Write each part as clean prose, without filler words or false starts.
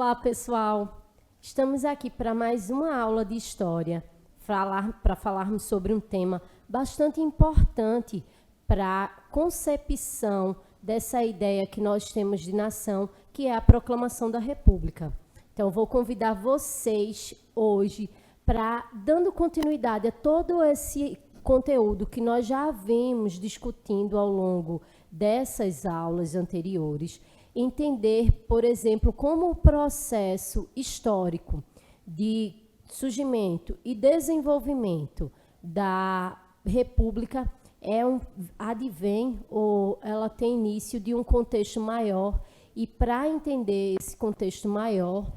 Olá, pessoal! Estamos aqui para mais uma aula de História, para falarmos sobre um tema bastante importante para a concepção dessa ideia que nós temos de nação, que é a Proclamação da República. Então, vou convidar vocês hoje para, dando continuidade a todo esse conteúdo que nós já vimos discutindo ao longo dessas aulas anteriores, entender, por exemplo, como o processo histórico de surgimento e desenvolvimento da República advém ou ela tem início de um contexto maior, e para entender esse contexto maior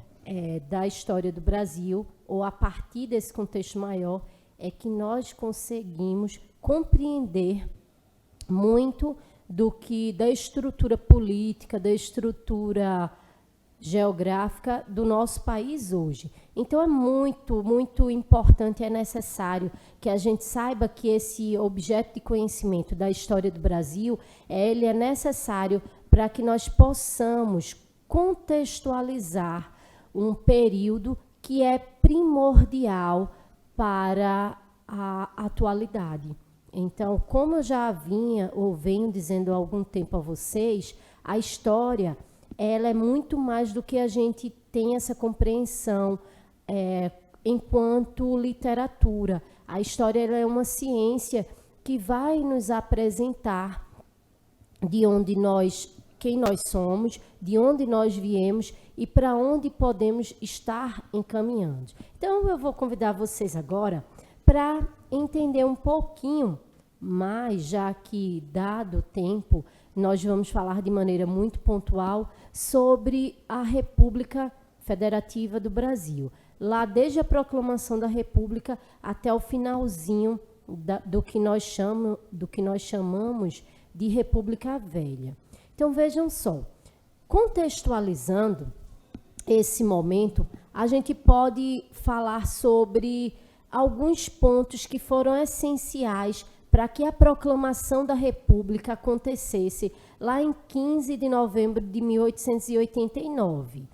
da história do Brasil, ou a partir desse contexto maior, é que nós conseguimos compreender muito da estrutura política, da estrutura geográfica do nosso país hoje. Então, é muito, muito importante, é necessário que a gente saiba que esse objeto de conhecimento da história do Brasil, ele é necessário para que nós possamos contextualizar um período que é primordial para a atualidade. Então, como eu já venho dizendo há algum tempo a vocês, a história ela é muito mais do que a gente tem essa compreensão enquanto literatura. A história ela é uma ciência que vai nos apresentar quem nós somos, de onde nós viemos e para onde podemos estar encaminhando. Então, eu vou convidar vocês agora para entender um pouquinho mais, já que, dado o tempo, nós vamos falar de maneira muito pontual sobre a República Federativa do Brasil. Lá, desde a proclamação da República até o finalzinho do que nós chamamos de República Velha. Então, vejam só, contextualizando esse momento, a gente pode falar sobre alguns pontos que foram essenciais para que a proclamação da República acontecesse lá em 15 de novembro de 1889.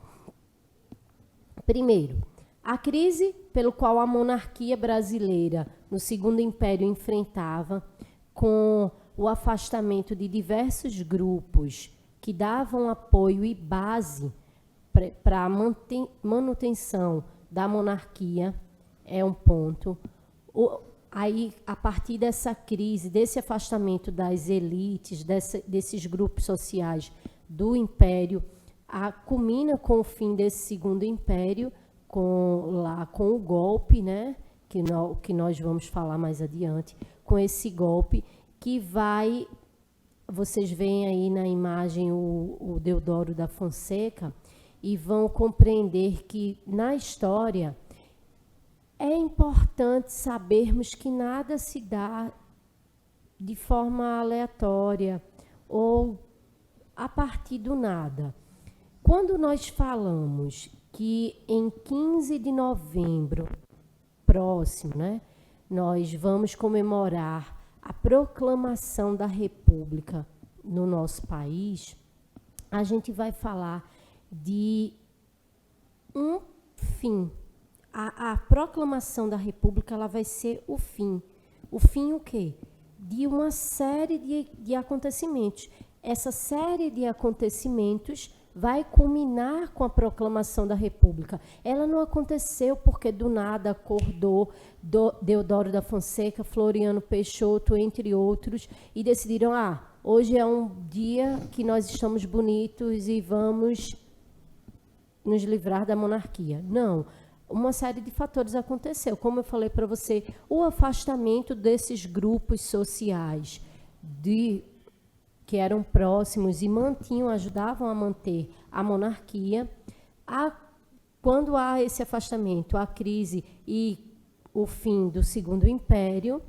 Primeiro, a crise pelo qual a monarquia brasileira no Segundo Império enfrentava, com o afastamento de diversos grupos que davam apoio e base para a manutenção da monarquia, é um ponto. Aí, a partir dessa crise, desse afastamento das elites, desses grupos sociais do Império, culmina com o fim desse Segundo Império, com o golpe, né, que nós vamos falar mais adiante, com esse golpe que vai... Vocês veem aí na imagem o Deodoro da Fonseca e vão compreender que, na história, é importante sabermos que nada se dá de forma aleatória ou a partir do nada. Quando nós falamos que em 15 de novembro próximo, né, nós vamos comemorar a proclamação da República no nosso país, a gente vai falar de um fim. A proclamação da República ela vai ser o fim. O fim o quê? De uma série de acontecimentos. Essa série de acontecimentos vai culminar com a proclamação da República. Ela não aconteceu porque do nada acordou Deodoro da Fonseca, Floriano Peixoto, entre outros, e decidiram, hoje é um dia que nós estamos bonitos e vamos nos livrar da monarquia. Não. Uma série de fatores aconteceu. Como eu falei para você, o afastamento desses grupos sociais que eram próximos e ajudavam a manter a monarquia. Quando há esse afastamento, a crise e o fim do Segundo Império,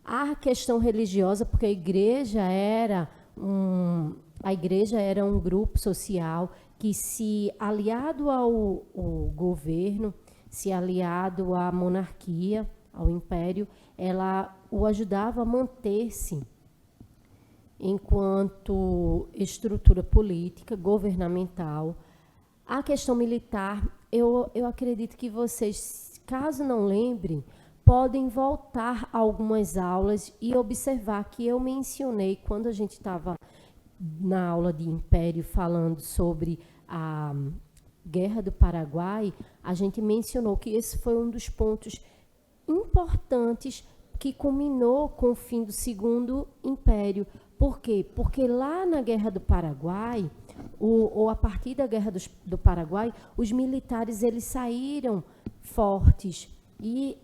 a questão religiosa, porque a igreja era um grupo social que, se aliado ao governo, se aliado à monarquia, ao império, ela o ajudava a manter-se enquanto estrutura política, governamental, A questão militar, eu acredito que vocês, caso não lembrem, podem voltar a algumas aulas e observar que eu mencionei, quando a gente estava na aula de Império falando sobre a Guerra do Paraguai, a gente mencionou que esse foi um dos pontos importantes que culminou com o fim do Segundo Império. Por quê? Porque lá na Guerra do Paraguai, ou a partir da Guerra do Paraguai, os militares eles saíram fortes. E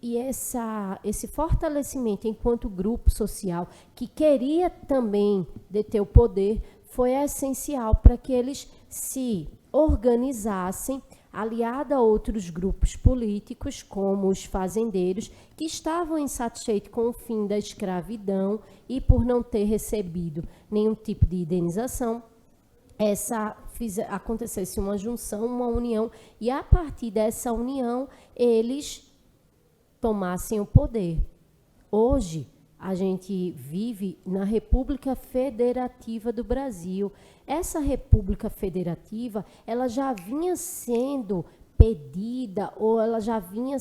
esse fortalecimento enquanto grupo social, que queria também deter o poder, foi essencial para que eles se organizassem, aliado a outros grupos políticos, como os fazendeiros, que estavam insatisfeitos com o fim da escravidão e por não ter recebido nenhum tipo de indenização, acontecesse uma junção, uma união, e a partir dessa união, eles tomassem o poder. Hoje, a gente vive na República Federativa do Brasil. Essa República Federativa, ela já vinha sendo pedida, ou ela já vinha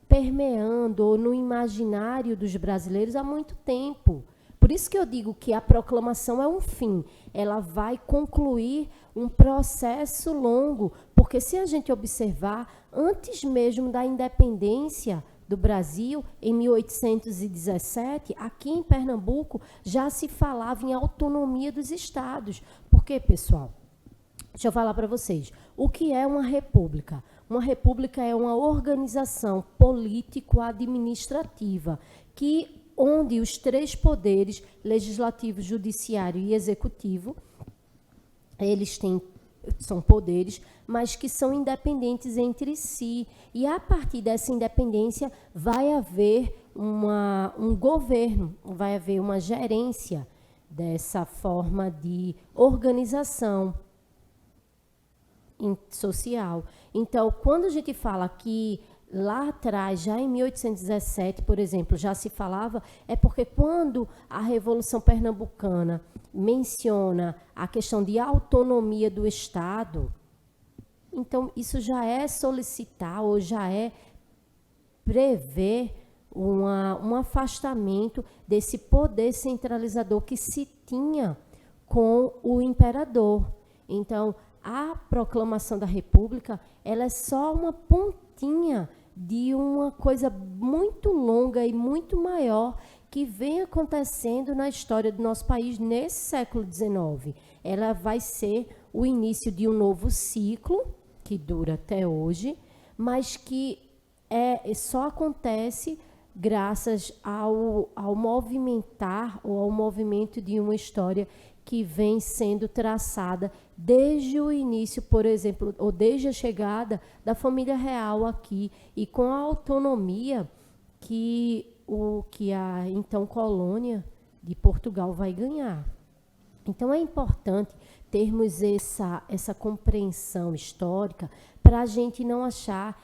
permeando no imaginário dos brasileiros há muito tempo. Por isso que eu digo que a proclamação é um fim. Ela vai concluir um processo longo, porque se a gente observar, antes mesmo da independência do Brasil, em 1817, aqui em Pernambuco, já se falava em autonomia dos estados. Por quê, pessoal? Deixa eu falar para vocês. O que é uma república? Uma república é uma organização político-administrativa onde os três poderes, legislativo, judiciário e executivo, são poderes, mas que são independentes entre si. E a partir dessa independência vai haver um governo, vai haver uma gerência dessa forma de organização social. Então, quando a gente fala que lá atrás, já em 1817, por exemplo, já se falava, é porque quando a Revolução Pernambucana menciona a questão de autonomia do Estado, então isso já é solicitar ou já é prever um afastamento desse poder centralizador que se tinha com o imperador. Então, a proclamação da República, ela é só uma pontinha de uma coisa muito longa e muito maior que vem acontecendo na história do nosso país nesse século XIX. Ela vai ser o início de um novo ciclo, que dura até hoje, mas que só acontece graças ao movimentar ou ao movimento de uma história que vem sendo traçada desde o início, por exemplo, ou desde a chegada da família real aqui, e com a autonomia que a então colônia de Portugal vai ganhar. Então é importante termos essa compreensão histórica para a gente não achar,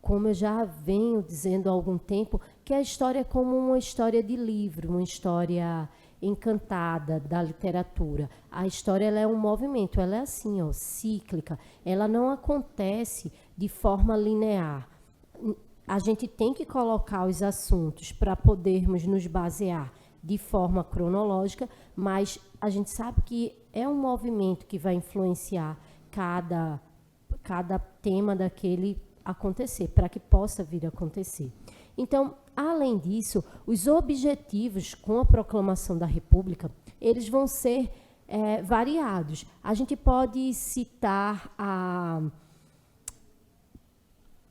como eu já venho dizendo há algum tempo, que a história é como uma história de livro, uma história encantada da literatura. A história ela é um movimento, ela é assim, cíclica. Ela não acontece de forma linear. A gente tem que colocar os assuntos para podermos nos basear de forma cronológica, mas a gente sabe que é um movimento que vai influenciar cada tema daquele acontecer, para que possa vir a acontecer. Então, além disso, os objetivos com a proclamação da República, eles vão ser variados. A gente pode citar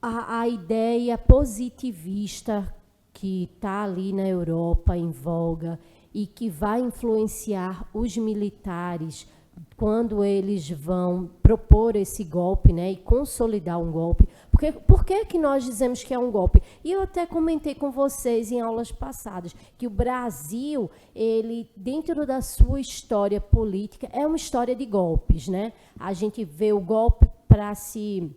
a ideia positivista que está ali na Europa em voga e que vai influenciar os militares quando eles vão propor esse golpe, né, e consolidar um golpe. Por que que nós dizemos que é um golpe? E eu até comentei com vocês em aulas passadas que o Brasil, ele, dentro da sua história política, é uma história de golpes, né? A gente vê o golpe para se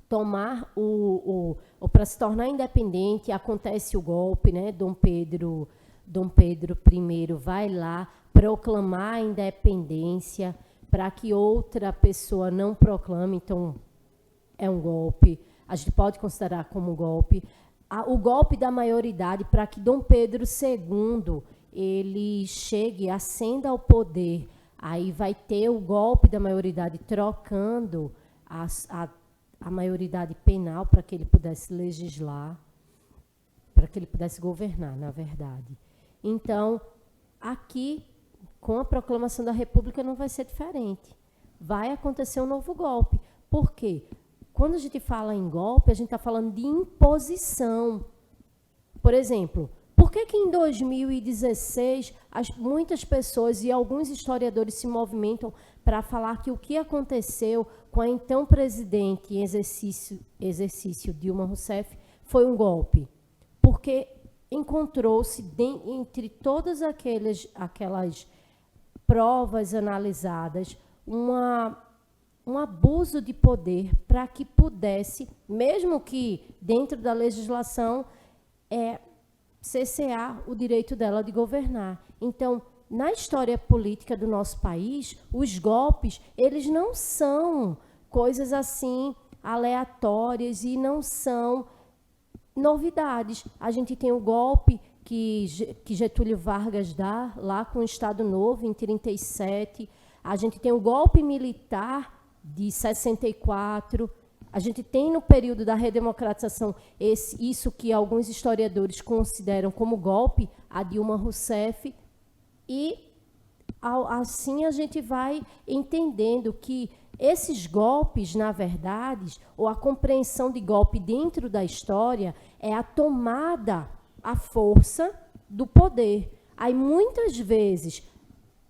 tomar ou para se tornar independente, acontece o golpe, né? Dom Dom Pedro I vai lá proclamar a independência para que outra pessoa não proclame, então é um golpe, a gente pode considerar como um golpe. O golpe da maioridade para que Dom Pedro II ele chegue, ascenda ao poder, aí vai ter o golpe da maioridade trocando a maioridade penal para que ele pudesse legislar, para que ele pudesse governar, na verdade. Então, aqui, com a proclamação da República, não vai ser diferente. Vai acontecer um novo golpe. Por quê? Quando a gente fala em golpe, a gente está falando de imposição. Por exemplo, por que em 2016 muitas pessoas e alguns historiadores se movimentam para falar que o que aconteceu com a então presidente em exercício Dilma Rousseff foi um golpe? Porque encontrou-se, entre todas aquelas provas analisadas, um abuso de poder para que pudesse, mesmo que dentro da legislação, cessear o direito dela de governar. Então, na história política do nosso país, os golpes, eles não são coisas assim aleatórias e não são novidades. A gente tem o golpe que Getúlio Vargas dá lá com o Estado Novo, em 1937. A gente tem o golpe militar de 64. A gente tem, no período da redemocratização, isso que alguns historiadores consideram como golpe, a Dilma Rousseff. E, assim, a gente vai entendendo que esses golpes, na verdade, ou a compreensão de golpe dentro da história, é a tomada à força do poder. Aí, muitas vezes,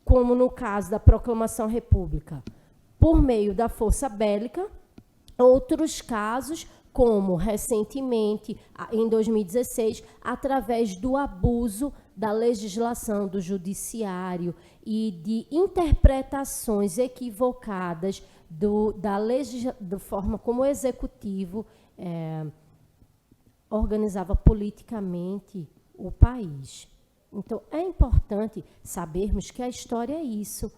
como no caso da proclamação da República, por meio da força bélica, outros casos, como recentemente, em 2016, através do abuso da legislação, do judiciário e de interpretações equivocadas da forma como o executivo organizava politicamente o país. Então, é importante sabermos que a história é isso.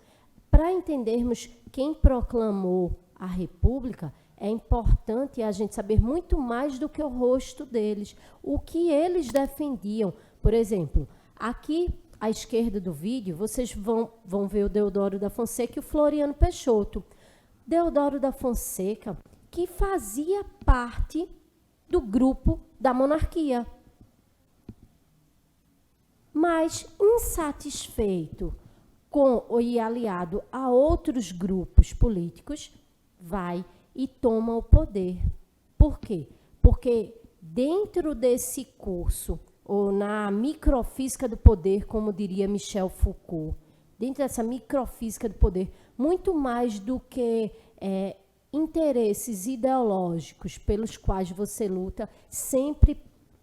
Para entendermos quem proclamou a República, é importante a gente saber muito mais do que o rosto deles, o que eles defendiam. Por exemplo, aqui à esquerda do vídeo, vocês vão ver o Deodoro da Fonseca e o Floriano Peixoto. Deodoro da Fonseca, que fazia parte do grupo da monarquia. Mas, insatisfeito e aliado a outros grupos políticos, vai e toma o poder. Por quê? Porque dentro desse curso, ou na microfísica do poder, como diria Michel Foucault, dentro dessa microfísica do poder, muito mais do que interesses ideológicos pelos quais você luta, sempre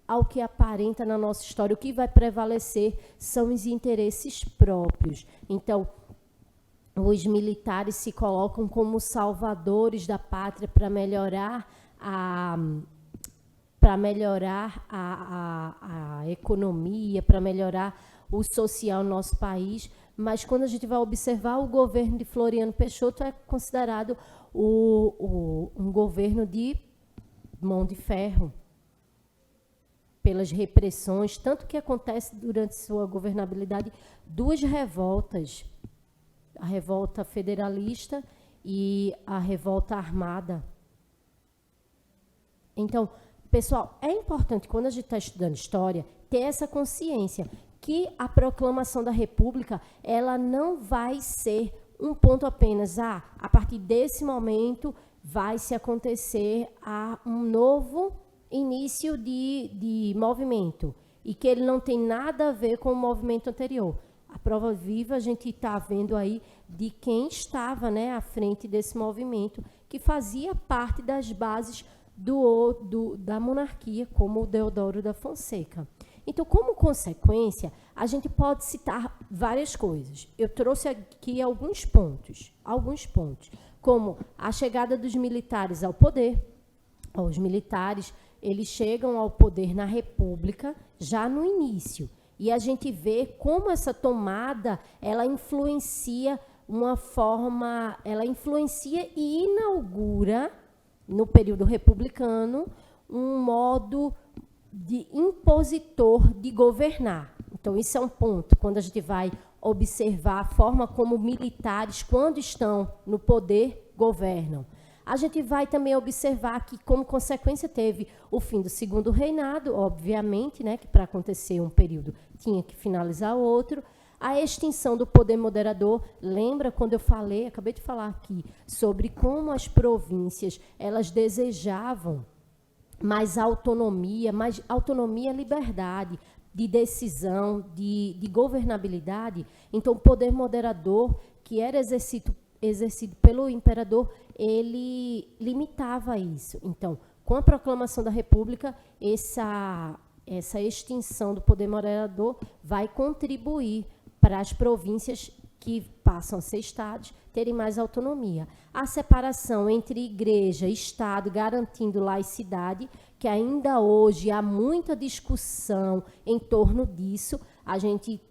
ao que aparenta na nossa história, o que vai prevalecer são os interesses próprios. Então, os militares se colocam como salvadores da pátria para melhorar a economia, para melhorar o social no nosso país, mas quando a gente vai observar o governo de Floriano Peixoto, é considerado um governo de mão de ferro, pelas repressões, tanto que acontece durante sua governabilidade duas revoltas, a revolta federalista e a revolta armada. Então, pessoal, é importante, quando a gente está estudando história, ter essa consciência que a proclamação da República, ela não vai ser um ponto apenas, a partir desse momento vai se acontecer um novo início de movimento, e que ele não tem nada a ver com o movimento anterior. A prova viva a gente está vendo aí de quem estava, né, à frente desse movimento, que fazia parte das bases da monarquia, como o Deodoro da Fonseca. Então, como consequência, a gente pode citar várias coisas. Eu trouxe aqui alguns pontos, como a chegada dos militares ao poder. Os militares, eles chegam ao poder na República já no início. E a gente vê como essa tomada, ela influencia e inaugura, no período republicano, um modo de impositor de governar. Então, isso é um ponto, quando a gente vai observar a forma como militares, quando estão no poder, governam. A gente vai também observar que, como consequência, teve o fim do segundo reinado, obviamente, né, que para acontecer um período tinha que finalizar o outro. A extinção do poder moderador, lembra quando eu falei, acabei de falar aqui, sobre como as províncias, elas desejavam mais autonomia e liberdade de decisão, de governabilidade. Então, o poder moderador, que era exercido pelo imperador, ele limitava isso. Então, com a proclamação da República, essa extinção do poder moderador vai contribuir para as províncias que passam a ser estados terem mais autonomia. A separação entre igreja e Estado, garantindo laicidade, que ainda hoje há muita discussão em torno disso. A gente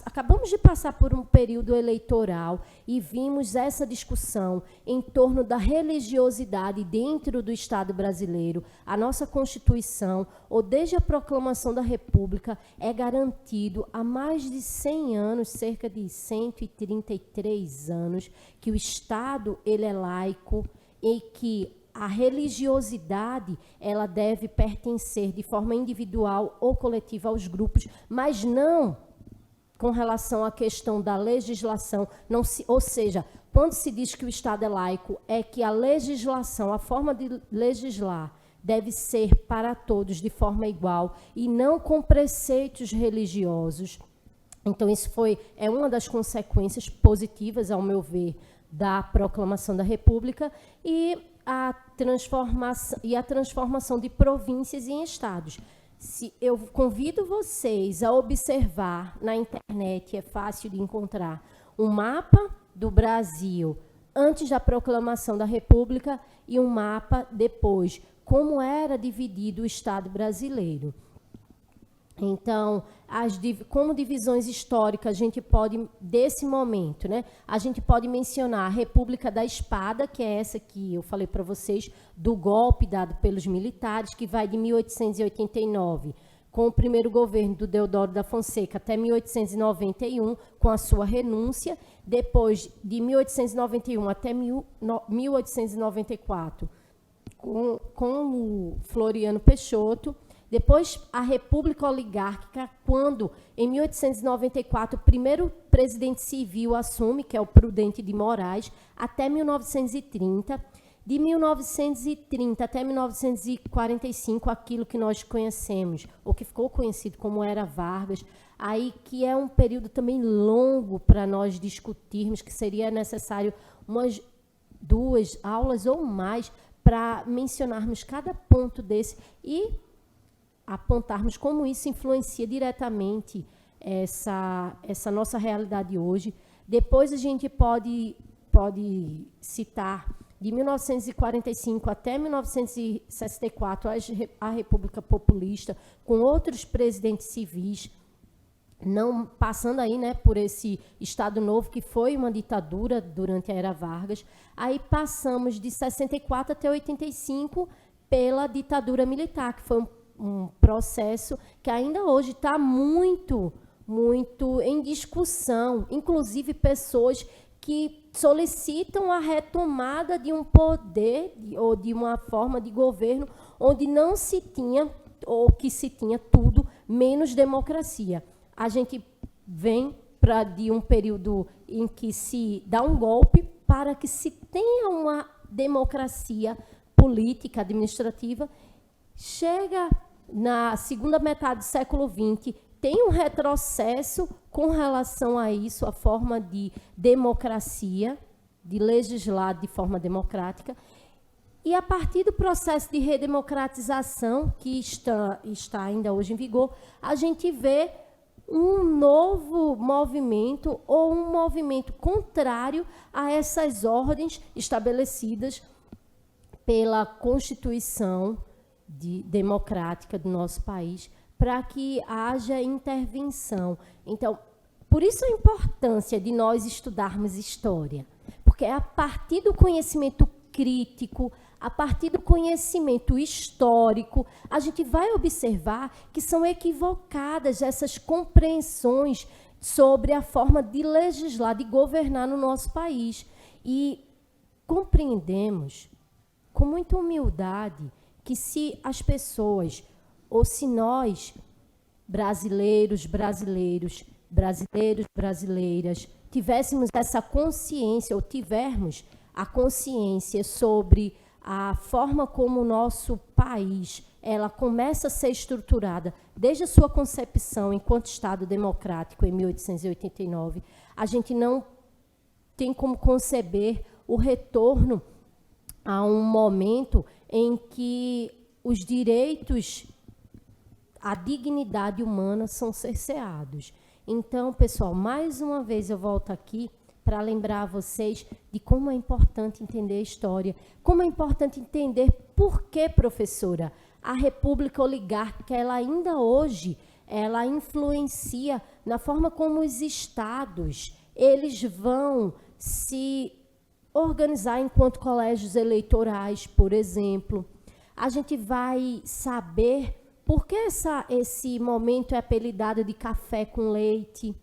acabamos de passar por um período eleitoral e vimos essa discussão em torno da religiosidade dentro do Estado brasileiro. A nossa Constituição, ou desde a proclamação da República, é garantido há mais de 100 anos, cerca de 133 anos, que o Estado ele é laico e que a religiosidade ela deve pertencer de forma individual ou coletiva aos grupos, mas não com relação à questão da legislação. Ou seja, quando se diz que o Estado é laico, é que a legislação, a forma de legislar, deve ser para todos de forma igual e não com preceitos religiosos. Então, isso é uma das consequências positivas, ao meu ver, da proclamação da República e a transformação de províncias em estados. Eu convido vocês a observar na internet, é fácil de encontrar, um mapa do Brasil antes da proclamação da República e um mapa depois, como era dividido o Estado brasileiro. Então, como divisões históricas, a gente pode, desse momento, né, a gente pode mencionar a República da Espada, que é essa que eu falei para vocês, do golpe dado pelos militares, que vai de 1889, com o primeiro governo do Deodoro da Fonseca, até 1891, com a sua renúncia. Depois, de 1891 até 1894, com o Floriano Peixoto. Depois, a República Oligárquica, quando, em 1894, o primeiro presidente civil assume, que é o Prudente de Moraes, até 1930. De 1930 até 1945, aquilo que nós conhecemos, ou que ficou conhecido como Era Vargas, aí que é um período também longo para nós discutirmos, que seria necessário umas 2 aulas ou mais para mencionarmos cada ponto desse e apontarmos como isso influencia diretamente essa nossa realidade hoje. Depois a gente pode citar de 1945 até 1964 a República Populista, com outros presidentes civis, não passando aí, né, por esse Estado Novo, que foi uma ditadura durante a Era Vargas. Aí passamos de 64 até 85 pela ditadura militar, que foi um processo que ainda hoje está muito em discussão, inclusive pessoas que solicitam a retomada de um poder ou de uma forma de governo onde não se tinha, ou que se tinha tudo, menos democracia. A gente vem de um período em que se dá um golpe para que se tenha uma democracia política, administrativa. Chega na segunda metade do século XX, tem um retrocesso com relação a isso, a forma de democracia, de legislar de forma democrática. E, a partir do processo de redemocratização, que está ainda hoje em vigor, a gente vê um novo movimento ou um movimento contrário a essas ordens estabelecidas pela Constituição democrática do nosso país para que haja intervenção. Então, por isso a importância de nós estudarmos história, porque é a partir do conhecimento crítico, a partir do conhecimento histórico, a gente vai observar que são equivocadas essas compreensões sobre a forma de legislar, de governar no nosso país. E compreendemos com muita humildade que se as pessoas, ou se nós, brasileiras, tivéssemos essa consciência, ou tivermos a consciência sobre a forma como o nosso país ela começa a ser estruturada desde a sua concepção enquanto Estado democrático em 1889, a gente não tem como conceber o retorno a um momento em que os direitos, a dignidade humana são cerceados. Então, pessoal, mais uma vez eu volto aqui para lembrar a vocês de como é importante entender a história, como é importante entender por que, professora, a República Oligárquica, ela ainda hoje, ela influencia na forma como os estados, eles vão se organizar enquanto colégios eleitorais, por exemplo. A gente vai saber por que esse momento é apelidado de café com leite,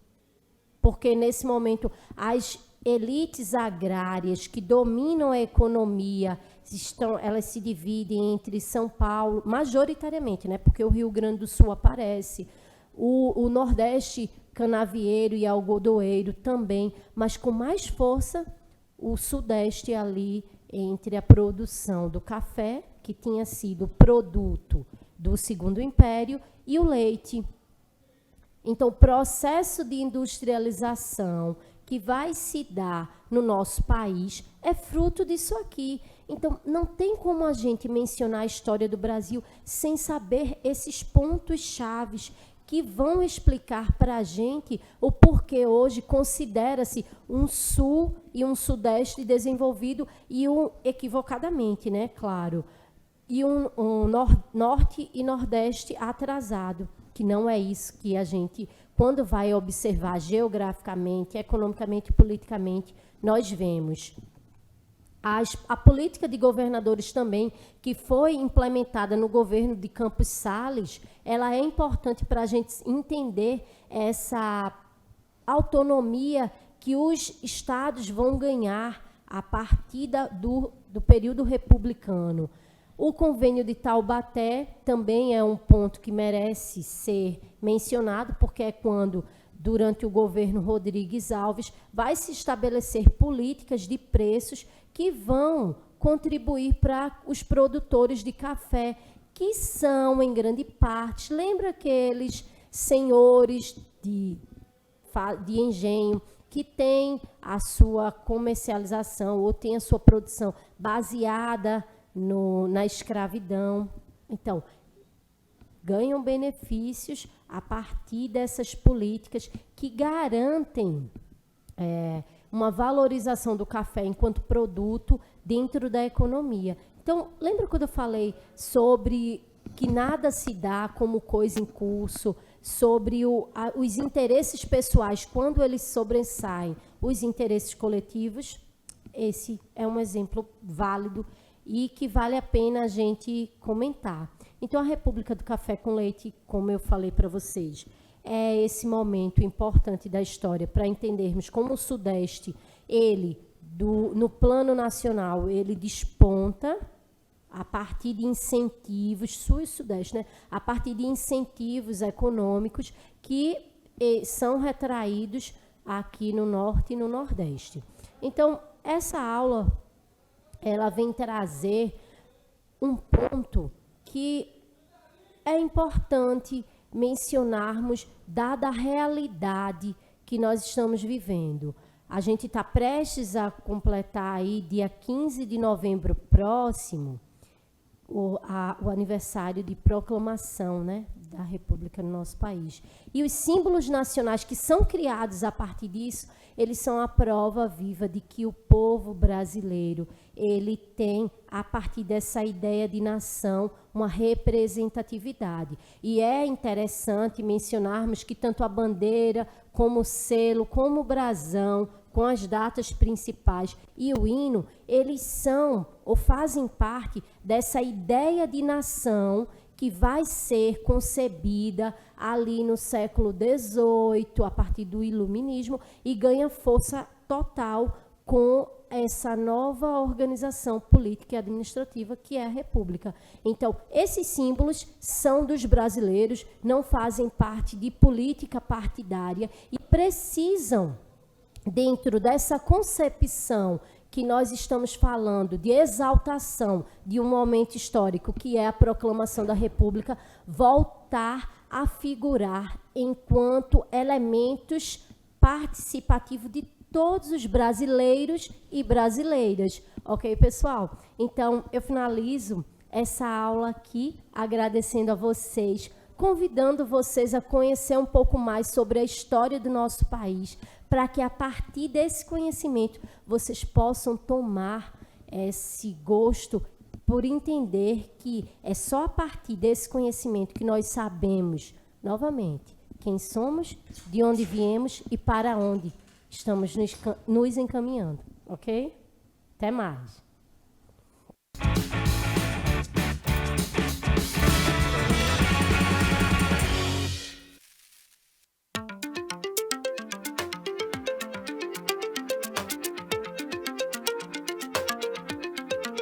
porque nesse momento as elites agrárias que dominam a economia, elas se dividem entre São Paulo, majoritariamente, né, porque o Rio Grande do Sul aparece, o Nordeste canavieiro e algodoeiro também, mas com mais força o Sudeste ali entre a produção do café, que tinha sido produto do Segundo Império, e o leite. Então, o processo de industrialização que vai se dar no nosso país é fruto disso aqui. Então, não tem como a gente mencionar a história do Brasil sem saber esses pontos chaves que vão explicar para a gente o porquê hoje considera-se um sul e um sudeste desenvolvido e equivocadamente, né, claro, e um norte e nordeste atrasado, que não é isso que a gente, quando vai observar geograficamente, economicamente e politicamente, nós vemos. A política de governadores também, que foi implementada no governo de Campos Salles, ela é importante para a gente entender essa autonomia que os estados vão ganhar a partir do período republicano. O convênio de Taubaté também é um ponto que merece ser mencionado, porque é quando, durante o governo Rodrigues Alves, vai se estabelecer políticas de preços que vão contribuir para os produtores de café, que são, em grande parte, lembra aqueles senhores de engenho que têm a sua comercialização ou têm a sua produção baseada na escravidão. Então, ganham benefícios a partir dessas políticas que garantem uma valorização do café enquanto produto dentro da economia. Então, lembra quando eu falei sobre que nada se dá como coisa em curso, sobre os interesses pessoais, quando eles sobressaem os interesses coletivos? Esse é um exemplo válido e que vale a pena a gente comentar. Então, a República do Café com Leite, como eu falei para vocês, é esse momento importante da história para entendermos como o Sudeste, no plano nacional, ele desponta a partir de incentivos, Sul e Sudeste, né? A partir de incentivos econômicos que são retraídos aqui no Norte e no Nordeste. Então, essa aula, ela vem trazer um ponto que é importante mencionarmos, dada a realidade que nós estamos vivendo. A gente está prestes a completar aí, dia 15 de novembro próximo, o aniversário de proclamação, né, da República no nosso país. E os símbolos nacionais que são criados a partir disso, eles são a prova viva de que o povo brasileiro, ele tem, a partir dessa ideia de nação, uma representatividade. E é interessante mencionarmos que tanto a bandeira, como o selo, como o brasão, com as datas principais e o hino, eles são ou fazem parte dessa ideia de nação que vai ser concebida ali no século XVIII, a partir do Iluminismo, e ganha força total com essa nova organização política e administrativa que é a República. Então, esses símbolos são dos brasileiros, não fazem parte de política partidária e precisam, dentro dessa concepção que nós estamos falando de exaltação de um momento histórico, que é a proclamação da República, voltar a figurar enquanto elementos participativos de todos os brasileiros e brasileiras. Ok, pessoal? Então, eu finalizo essa aula aqui, agradecendo a vocês, convidando vocês a conhecer um pouco mais sobre a história do nosso país, para que, a partir desse conhecimento, vocês possam tomar esse gosto por entender que é só a partir desse conhecimento que nós sabemos, novamente, quem somos, de onde viemos e para onde estamos nos encaminhando, ok? Até mais.